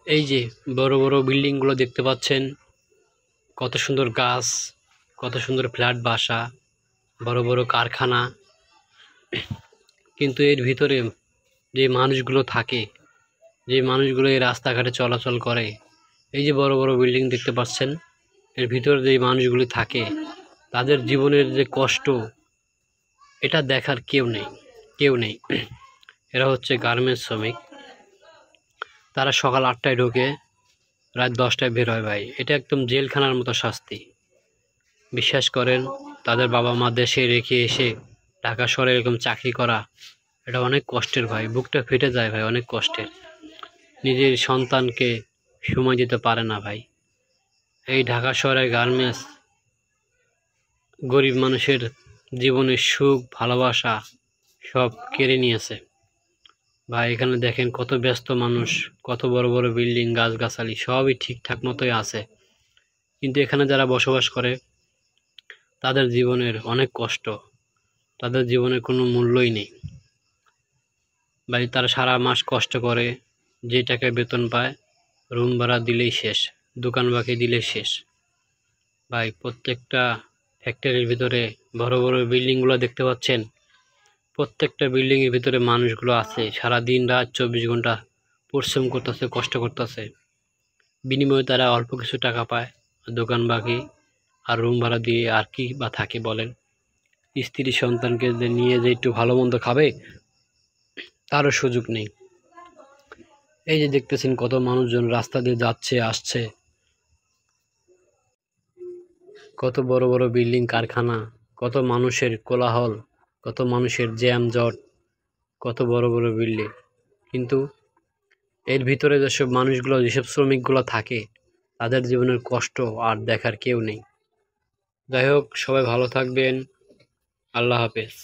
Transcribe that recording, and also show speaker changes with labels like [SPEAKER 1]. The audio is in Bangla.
[SPEAKER 1] এই যে বড় বড় বিল্ডিংগুলো দেখতে পাচ্ছেন, কত সুন্দর গাছ, কত সুন্দর ফ্ল্যাট বাসা, বড় বড় কারখানা। কিন্তু এর ভিতরে যে মানুষগুলো থাকে, যে মানুষগুলো এই রাস্তাঘাটে চলাচল করে, এই যে বড় বড় বিল্ডিং দেখতে পাচ্ছেন, এর ভিতরে যে মানুষগুলি থাকে, তাদের জীবনের যে কষ্ট, এটা দেখার কেউ নেই। এরা হচ্ছে গার্মেন্টস শ্রমিক। তারা সকাল 8টায় ঢোকে, রাত 10টায় বের হয়। ভাই, এটা একদম জেলখানার মতো শাস্তি। বিশ্বাস করেন, তাদের বাবা মা দেশে রেখে এসে ঢাকা শহরে এরকম চাকরি করা, এটা অনেক কষ্টের ভাই। বুকটা ফেটে যায় ভাই, অনেক কষ্টের। নিজের সন্তানকে সময় দিতে পারে না ভাই। এই ঢাকা শহরের গার্মেন্টস গরিব মানুষের জীবনের সুখ, ভালোবাসা সব কেড়ে নিয়েছে ভাই। এখানে দেখেন কত ব্যস্ত মানুষ, কত বড় বড় বিল্ডিং, গাছগাছালি সবই ঠিকঠাক মতোই আছে, কিন্তু এখানে যারা বসবাস করে তাদের জীবনের অনেক কষ্ট, তাদের জীবনের কোনো মূল্যই নেই ভাই। তারা সারা মাস কষ্ট করে, যে টাকায় বেতন পায় রুম ভাড়া দিলেই শেষ, দোকান বাকি দিলেই শেষ ভাই। প্রত্যেকটা ফ্যাক্টরির ভিতরে বড় বড় বিল্ডিংগুলো দেখতে পাচ্ছেন, প্রত্যেকটা বিল্ডিংয়ের ভিতরে মানুষগুলো আছে, সারা দিন রাত 24 ঘন্টা পরিশ্রম করতেছে, কষ্ট করতেছে। বিনিময়ে তারা অল্প কিছু টাকা পায়, দোকান বাকি আর রুম ভাড়া দিয়ে আর কি বা থাকে বলেন। স্ত্রী সন্তানকে যে নিয়ে যে একটু ভালো মন্দ খাবে, তারও সুযোগ নেই। এই যে দেখতেছেন কত মানুষজন রাস্তা দিয়ে যাচ্ছে আসছে, কত বড় বড় বিল্ডিং, কারখানা, কত মানুষের কোলাহল, কত মানুষের জ্যাম জট, কত বড় বড় বিল্ডিং। কিন্তু এর ভিতরে যেসব মানুষগুলো, যেসব শ্রমিকগুলো থাকে, তাদের জীবনের কষ্ট আর দেখার কেউ নেই। যাই হোক, সবাই ভালো থাকবেন। আল্লাহ হাফেজ।